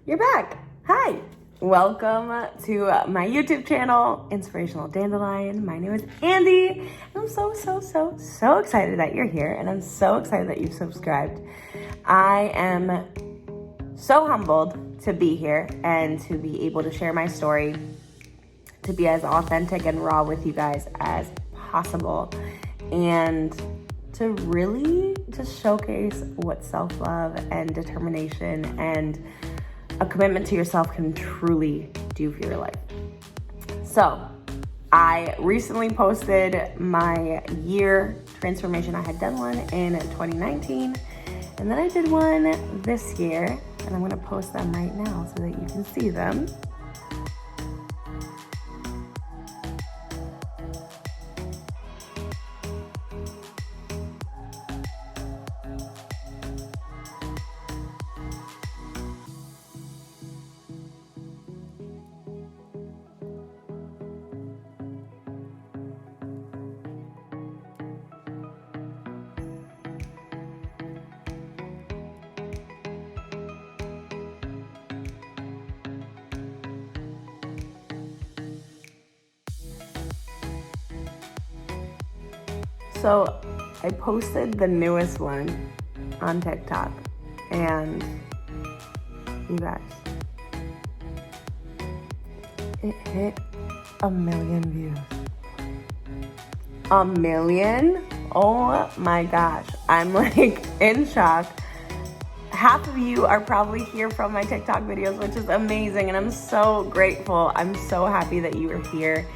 You're back. Hi. Welcome to my YouTube channel, Inspirational Dandelion. My name is Andy, and I'm so excited that you're here, and I'm so excited that you've subscribed. I am so humbled to be here and to be able to share my story, to be as authentic and raw with you guys as possible, and to really just showcase what self-love and determination and a commitment to yourself can truly do for your life. So I recently posted my year transformation. I had done one in 2019, and then I did one this year, and I'm gonna post them right now so that you can see them. So I posted the newest one on TikTok, and you guys, it hit 1 million views. 1 million? Oh my gosh. I'm like in shock. Half of you are probably here from my TikTok videos, which is amazing, and I'm so grateful. I'm so happy that you are here.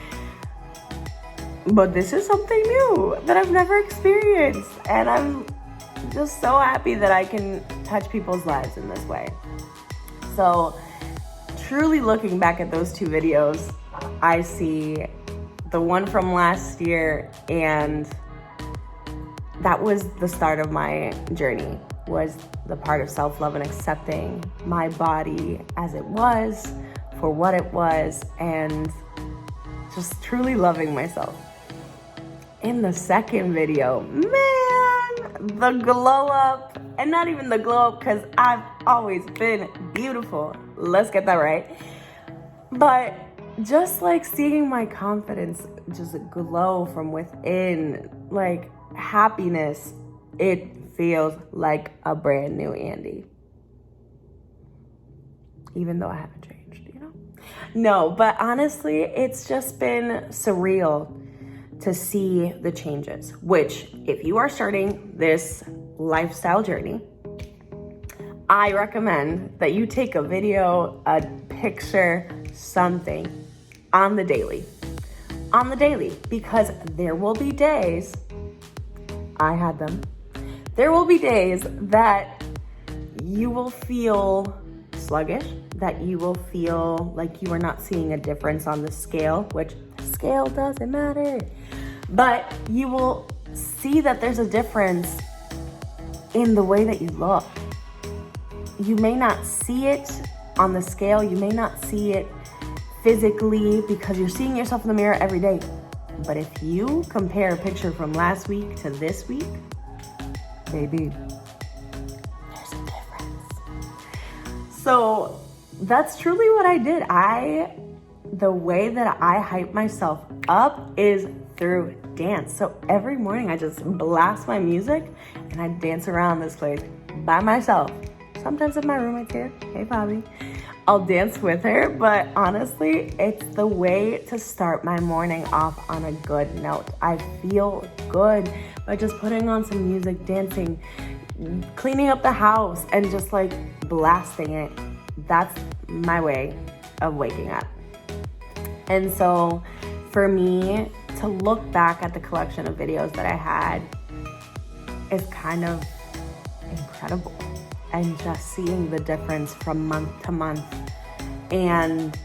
But this is something new that I've never experienced, and I'm just so happy that I can touch people's lives in this way. So truly looking back at those two videos, I see the one from last year, and that was the start of my journey, was the part of self-love and accepting my body as it was, for what it was, and just truly loving myself. In the second video, man, the glow up, and not even the glow up because I've always been beautiful. Let's get that right. But just like seeing my confidence just glow from within, like happiness, it feels like a brand new Andy. Even though I haven't changed, you know? No, but honestly, it's just been surreal to see the changes, which if you are starting this lifestyle journey, I recommend that you take a video, a picture, something on the daily, because there will be days, I had them, there will be days that you will feel sluggish, that you will feel like you are not seeing a difference on the scale, which scale doesn't matter, but you will see that there's a difference in the way that you look. You may not see it on the scale, you may not see it physically because you're seeing yourself in the mirror every day. But if you compare a picture from last week to this week, baby, there's a difference. So that's truly what I did. The way that I hype myself up is through dance. So every morning I just blast my music and I dance around this place by myself. Sometimes if my roommate's here, hey Bobby, I'll dance with her. But honestly, it's the way to start my morning off on a good note. I feel good by just putting on some music, dancing, cleaning up the house, and just like blasting it. That's my way of waking up. And so for me to look back at the collection of videos that I had is kind of incredible. And just seeing the difference from month to month. And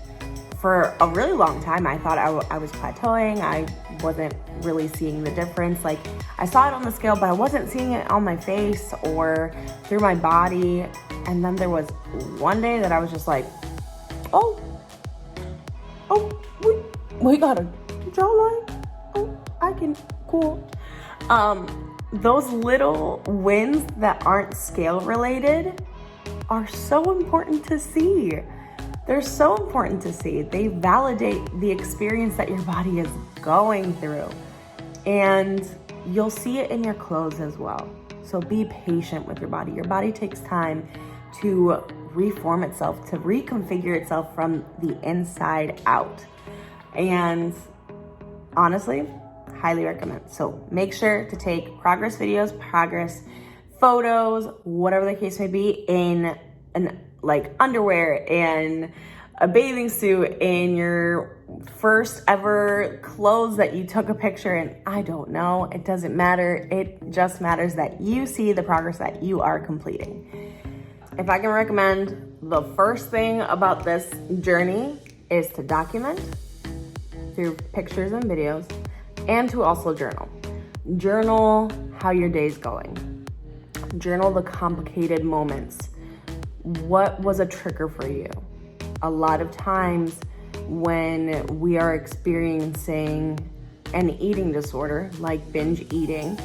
for a really long time, I thought I was plateauing. I wasn't really seeing the difference. Like, I saw it on the scale, but I wasn't seeing it on my face or through my body. And then there was one day that I was just like, oh, we got a jawline. Oh, I can, cool. Those little wins that aren't scale related are so important to see. They're so important to see. They validate the experience that your body is going through. And you'll see it in your clothes as well. So be patient with your body. Your body takes time to reform itself, to reconfigure itself from the inside out. And honestly, highly recommend. So make sure to take progress videos, progress photos, whatever the case may be, in like underwear and a bathing suit, in your first ever clothes that you took a picture in. I don't know. It doesn't matter. It just matters that you see the progress that you are completing. If I can recommend, the first thing about this journey is to document through pictures and videos, and to also journal. Journal how your day's going. Journal the complicated moments. What was a trigger for you? A lot of times when we are experiencing an eating disorder, like binge eating,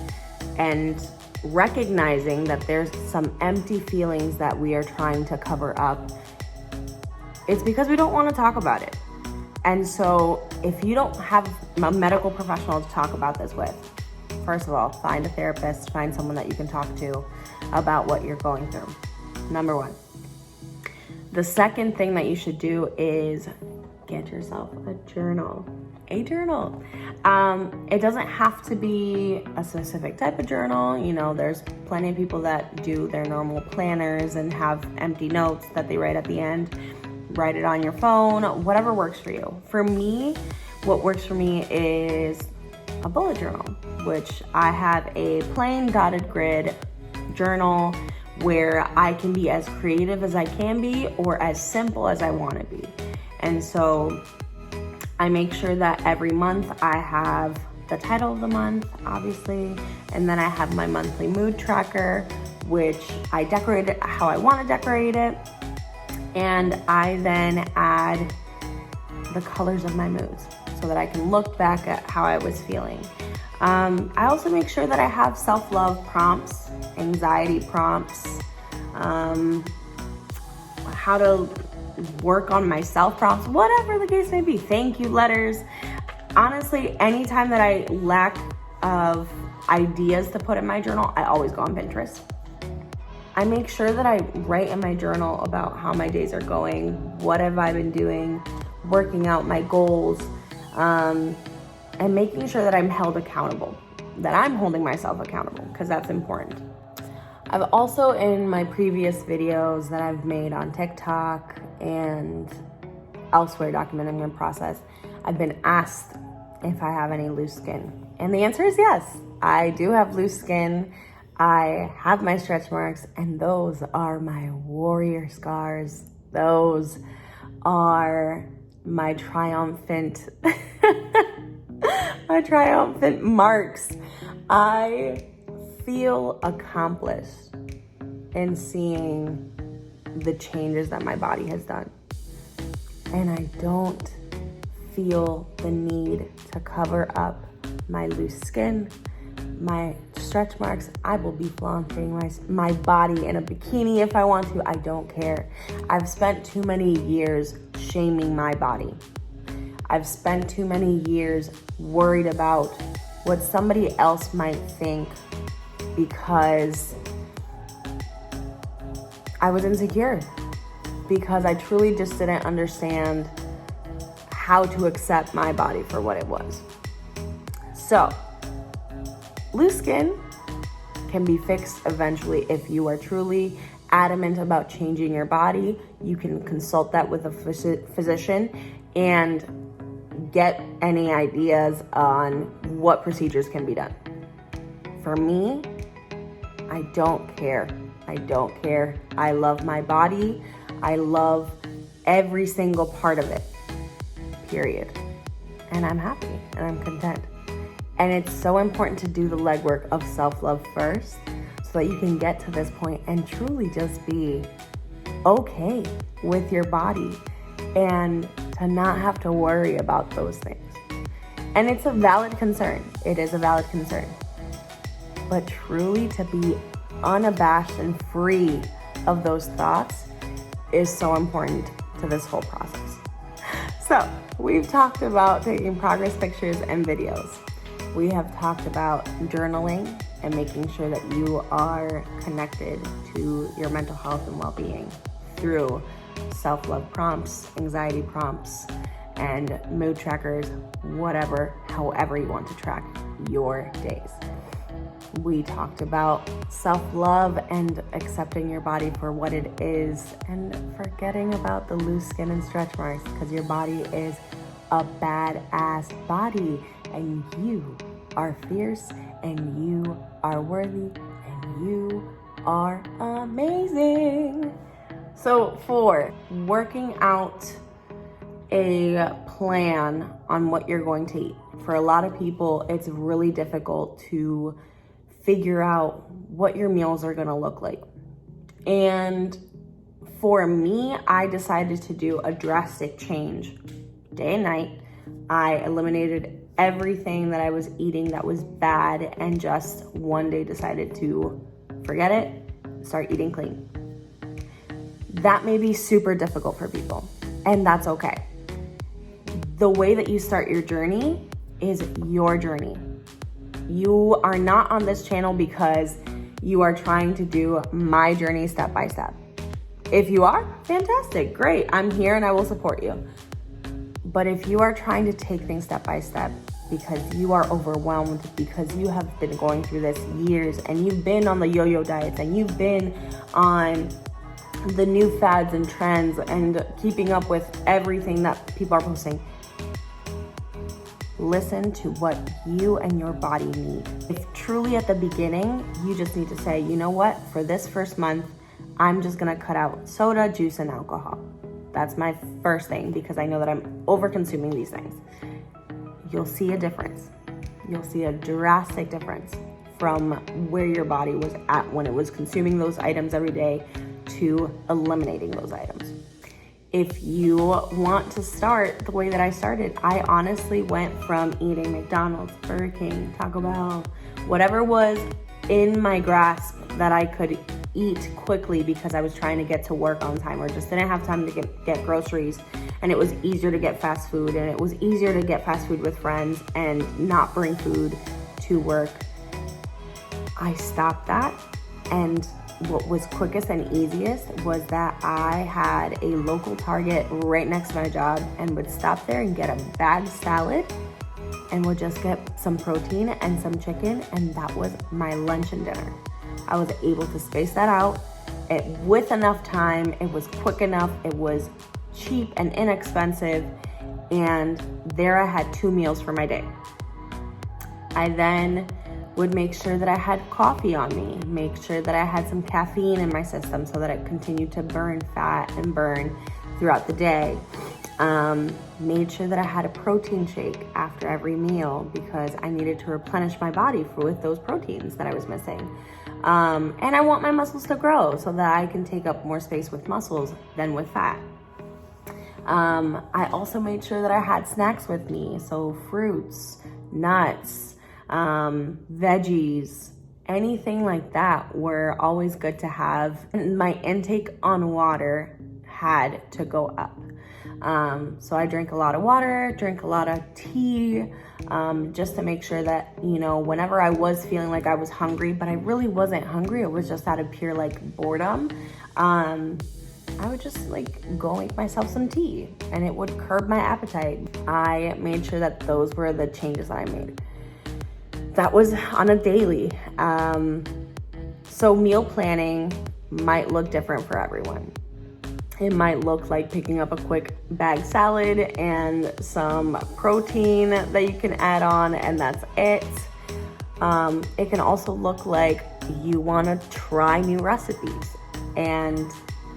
and recognizing that there's some empty feelings that we are trying to cover up, it's because we don't want to talk about it. And so if you don't have a medical professional to talk about this with, first of all, find a therapist, find someone that you can talk to about what you're going through. Number one. The second thing that you should do is get yourself a journal. A journal. It doesn't have to be a specific type of journal. You know, there's plenty of people that do their normal planners and have empty notes that they write at the end. Write it on your phone, whatever works for you. For me, what works for me is a bullet journal, which I have a plain dotted grid journal where I can be as creative as I can be or as simple as I want to be. And so I make sure that every month I have the title of the month, obviously, and then I have my monthly mood tracker, which I decorate it how I want to decorate it. And I then add the colors of my moods so that I can look back at how I was feeling. I also make sure that I have self-love prompts, anxiety prompts, how to work on myself prompts, whatever the case may be, thank you letters. Honestly, anytime that I lack of ideas to put in my journal, I always go on Pinterest. I make sure that I write in my journal about how my days are going, what have I been doing, working out my goals, and making sure that I'm held accountable, that I'm holding myself accountable, because that's important. I've also, in my previous videos that I've made on TikTok and elsewhere documenting my process, I've been asked if I have any loose skin. And the answer is yes. I do have loose skin. I have my stretch marks, and those are my warrior scars. Those are my triumphant, my triumphant marks. I feel accomplished in seeing the changes that my body has done. And I don't feel the need to cover up my loose skin, my stretch marks. I will be flaunting my body in a bikini if I want to. I don't care. I've spent too many years shaming my body. I've spent too many years worried about what somebody else might think because I was insecure, because I truly just didn't understand how to accept my body for what it was. So, loose skin can be fixed eventually if you are truly adamant about changing your body. You can consult that with a physician and get any ideas on what procedures can be done. For me, I don't care. I don't care. I love my body. I love every single part of it, period. And I'm happy and I'm content. And it's so important to do the legwork of self-love first so that you can get to this point and truly just be okay with your body and to not have to worry about those things. And it's a valid concern. It is a valid concern. But truly to be unabashed and free of those thoughts is so important to this whole process. So we've talked about taking progress pictures and videos. We have talked about journaling and making sure that you are connected to your mental health and well-being through self-love prompts, anxiety prompts, and mood trackers, however you want to track your days. We talked about self-love and accepting your body for what it is and forgetting about the loose skin and stretch marks, because your body is a badass body and you are fierce and you are worthy and you are amazing. So for working out a plan on what you're going to eat, for a lot of people, it's really difficult to figure out what your meals are gonna look like. And for me, I decided to do a drastic change. Day and night, I eliminated everything that I was eating that was bad and just one day decided to forget it, start eating clean. That may be super difficult for people, and that's okay. The way that you start your journey is your journey. You are not on this channel because you are trying to do my journey step by step. If you are, fantastic, great. I'm here and I will support you. But if you are trying to take things step by step because you are overwhelmed, because you have been going through this years and you've been on the yo-yo diets and you've been on the new fads and trends and keeping up with everything that people are posting, listen to what you and your body need. If truly at the beginning, you just need to say, you know what, for this first month, I'm just gonna cut out soda, juice, and alcohol. That's my first thing, because I know that I'm over consuming these things. You'll see a difference. You'll see a drastic difference from where your body was at when it was consuming those items every day to eliminating those items. If you want to start the way that I started, I honestly went from eating McDonald's, Burger King, Taco Bell, whatever was in my grasp that I could eat quickly because I was trying to get to work on time or just didn't have time to get groceries, and it was easier to get fast food, and it was easier to get fast food with friends and not bring food to work. I stopped that, and what was quickest and easiest was that I had a local Target right next to my job and would stop there and get a bag salad and would just get some protein and some chicken, and that was my lunch and dinner. I was able to space that out with enough time. It was quick enough, it was cheap and inexpensive, and there I had 2 meals for my day. I then would make sure that I had coffee on me, make sure that I had some caffeine in my system so that it continued to burn fat and burn throughout the day. Made sure that I had a protein shake after every meal because I needed to replenish my body with those proteins that I was missing. And I want my muscles to grow so that I can take up more space with muscles than with fat. I also made sure that I had snacks with me, so fruits, nuts, veggies, anything like that were always good to have. And my intake on water had to go up. So I drank a lot of water, drank a lot of tea, just to make sure that, whenever I was feeling like I was hungry, but I really wasn't hungry, it was just out of pure boredom, I would just go make myself some tea and it would curb my appetite. I made sure that those were the changes that I made. That was on a daily. So meal planning might look different for everyone. It might look like picking up a quick bag salad and some protein that you can add on, and that's it. It can also look like you want to try new recipes. And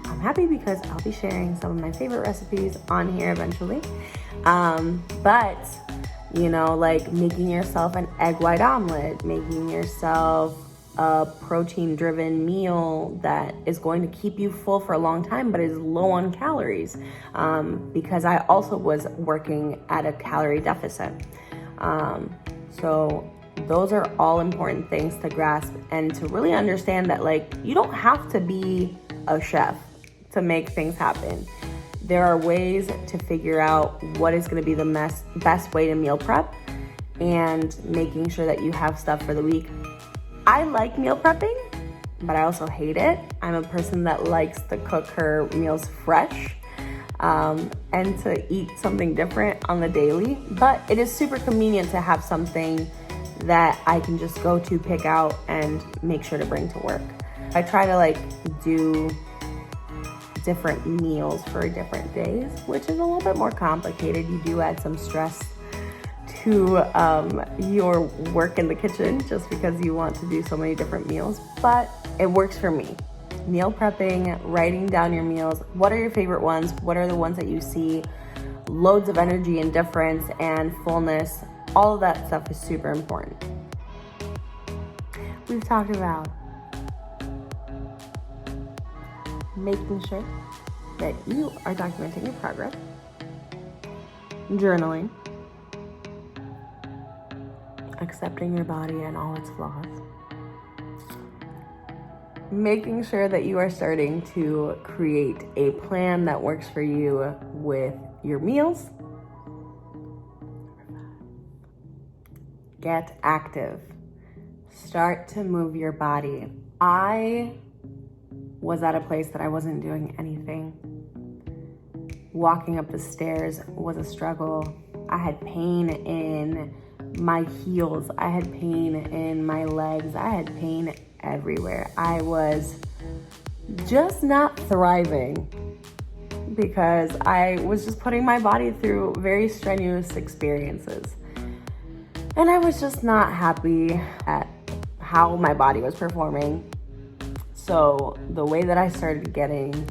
I'm happy because I'll be sharing some of my favorite recipes on here eventually. But making yourself an egg white omelet, making yourself a protein-driven meal that is going to keep you full for a long time but is low on calories, because I also was working at a calorie deficit. So those are all important things to grasp and to really understand that you don't have to be a chef to make things happen. There are ways to figure out what is going to be the best way to meal prep and making sure that you have stuff for the week. I like meal prepping, but I also hate it. I'm a person that likes to cook her meals fresh and to eat something different on the daily. But it is super convenient to have something that I can just go to, pick out, and make sure to bring to work. I try to do different meals for different days, which is a little bit more complicated. You do add some stress to your work in the kitchen just because you want to do so many different meals, but it works for me. Meal prepping, writing down your meals. What are your favorite ones? What are the ones that you see loads of energy and difference and fullness? All of that stuff is super important. We've talked about making sure that you are documenting your progress, journaling, accepting your body and all its flaws, making sure that you are starting to create a plan that works for you with your meals. Get active. Start to move your body. I was at a place that I wasn't doing anything. Walking up the stairs was a struggle. I had pain in my heels. I had pain in my legs. I had pain everywhere. I was just not thriving because I was just putting my body through very strenuous experiences. And I was just not happy at how my body was performing. So the way that I started getting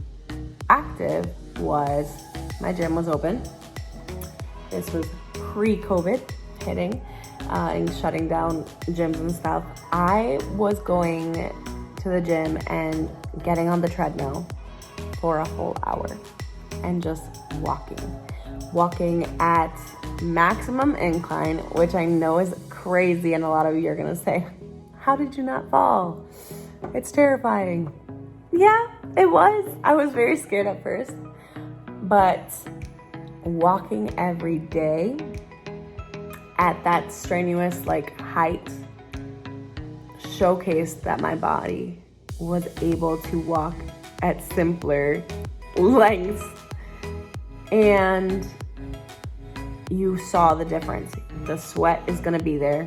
active was my gym was open. This was pre-COVID hitting and shutting down gyms and stuff. I was going to the gym and getting on the treadmill for a whole hour and just walking at maximum incline, which I know is crazy, and a lot of you are gonna say, how did you not fall? It's terrifying. Yeah, it was. I was very scared at first, but walking every day at that strenuous height showcased that my body was able to walk at simpler lengths, and you saw the difference. The sweat is gonna be there,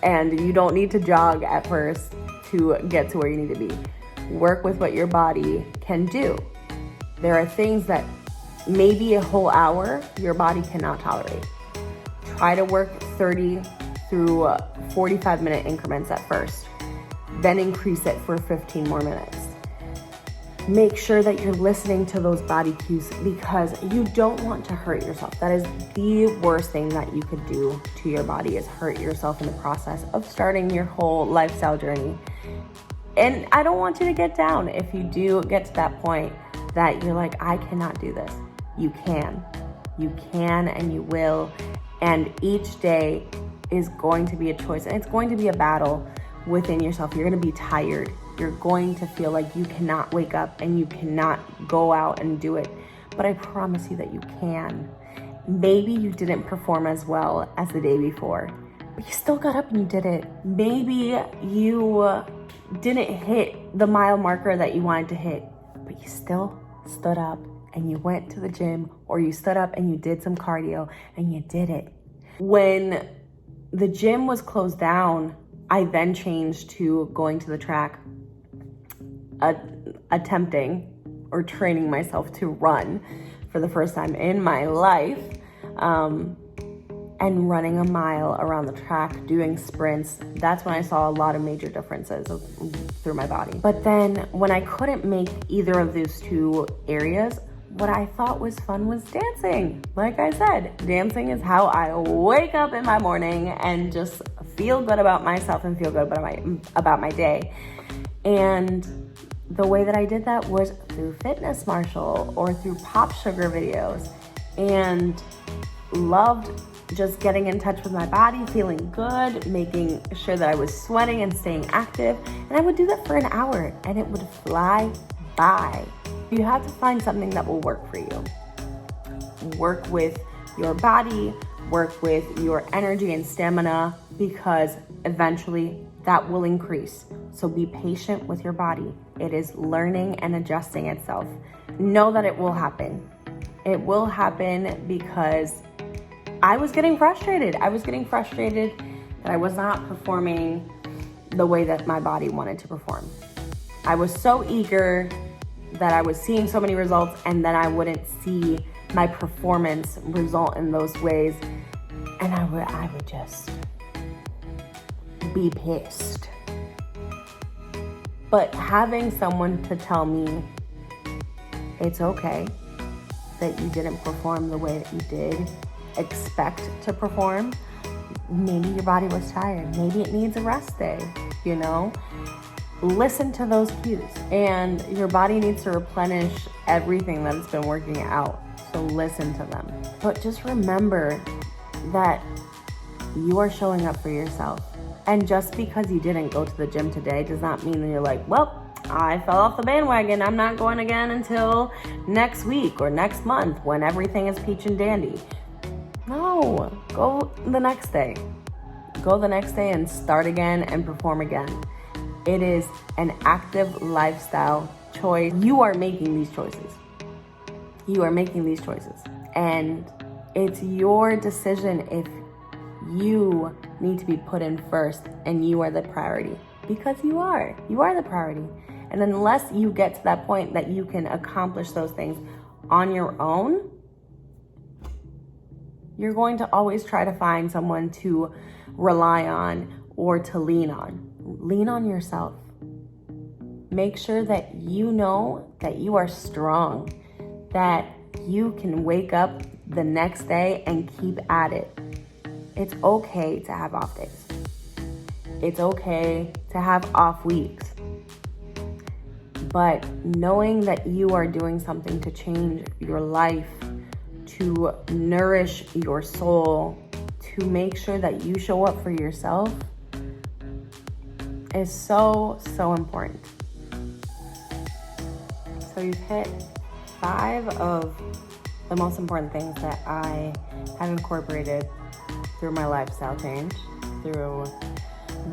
and you don't need to jog at first to get to where you need to be. Work with what your body can do. There are things that maybe a whole hour your body cannot tolerate. Try to work 30 through 45-minute increments at first, then increase it for 15 more minutes. Make sure that you're listening to those body cues because you don't want to hurt yourself. That is the worst thing that you could do to your body, is hurt yourself in the process of starting your whole lifestyle journey. And I don't want you to get down if you do get to that point that you're like, I cannot do this. You can and you will. And each day is going to be a choice, and it's going to be a battle within yourself. You're going to be tired. You're going to feel like you cannot wake up and you cannot go out and do it. But I promise you that you can. Maybe you didn't perform as well as the day before, but you still got up and you did it. Maybe you didn't hit the mile marker that you wanted to hit, but you still stood up and you went to the gym, or you stood up and you did some cardio and you did it. When the gym was closed down, I then changed to going to the track, attempting or training myself to run for the first time in my life, and running a mile around the track, doing sprints. That's when I saw a lot of major differences through my body. But then when I couldn't make either of those two areas, what I thought was fun was dancing. Like I said, dancing is how I wake up in my morning and just feel good about myself and feel good about my day. And the way that I did that was through Fitness Marshall or through Pop Sugar videos, and loved just getting in touch with my body, feeling good, making sure that I was sweating and staying active. And I would do that for an hour and it would fly by. You have to find something that will work for you. Work with your body, work with your energy and stamina, because eventually that will increase. So be patient with your body. It is learning and adjusting itself. Know that it will happen. It will happen because I was getting frustrated. I was getting frustrated that I was not performing the way that my body wanted to perform. I was so eager that I was seeing so many results, and then I wouldn't see my performance result in those ways. And I would just be pissed. But having someone to tell me it's okay that you didn't perform the way that you did expect to perform. Maybe your body was tired. Maybe it needs a rest day, you know? Listen to those cues. And your body needs to replenish everything that it's been working out. So listen to them. But just remember that you are showing up for yourself. And just because you didn't go to the gym today does not mean that you're like, well, I fell off the bandwagon. I'm not going again until next week or next month when everything is peach and dandy. No, go the next day. Go the next day and start again and perform again. It is an active lifestyle choice. You are making these choices. You are making these choices. And it's your decision if you need to be put in first and you are the priority. Because you are the priority. And unless you get to that point that you can accomplish those things on your own, you're going to always try to find someone to rely on or to lean on. Lean on yourself. Make sure that you know that you are strong, that you can wake up the next day and keep at it. It's okay to have off days. It's okay to have off weeks. But knowing that you are doing something to change your life, to nourish your soul, to make sure that you show up for yourself is so, so important. So you've hit 5 of the most important things that I have incorporated through my lifestyle change, through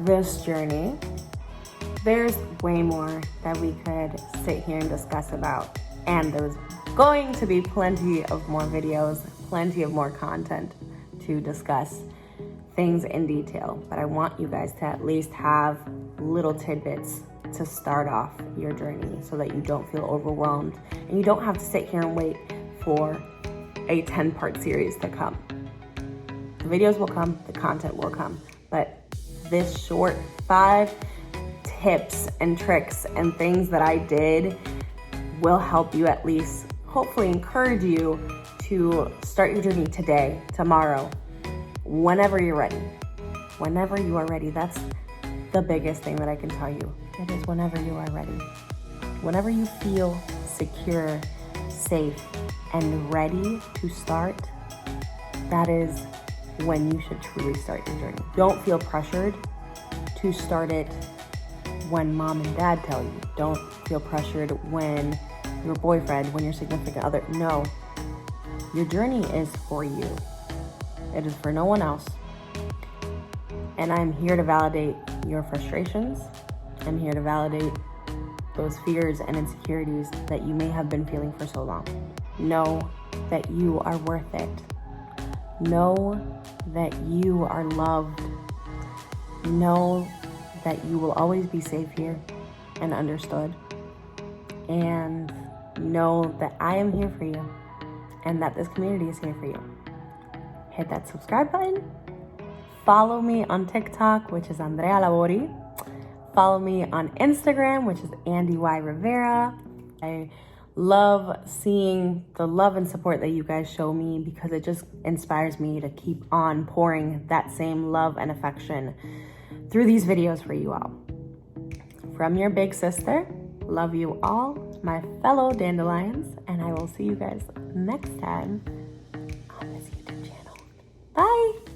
this journey. There's way more that we could sit here and discuss about, and there's going to be plenty of more videos, plenty of more content to discuss things in detail, but I want you guys to at least have little tidbits to start off your journey so that you don't feel overwhelmed and you don't have to sit here and wait for a 10-part series to come. The videos will come, the content will come, but this short 5 tips and tricks and things that I did will help you at least hopefully encourage you to start your journey today, tomorrow, whenever you're ready. Whenever you are ready, that's the biggest thing that I can tell you. It is whenever you are ready. Whenever you feel secure, safe, and ready to start, that is when you should truly start your journey. Don't feel pressured to start it when mom and dad tell you. Don't feel pressured when your boyfriend, when your significant other. No, your journey is for you. It is for no one else. And I'm here to validate your frustrations. I'm here to validate those fears and insecurities that you may have been feeling for so long. Know that you are worth it. Know that you are loved. Know that you will always be safe here and understood. And know that I am here for you and that this community is here for you. Hit that subscribe button. Follow me on TikTok, which is Andrea Labori. Follow me on Instagram, which is Andy Y. Rivera. I love seeing the love and support that you guys show me because it just inspires me to keep on pouring that same love and affection through these videos for you all. From your big sister, love you all, my fellow dandelions, and I will see you guys next time on this YouTube channel. Bye.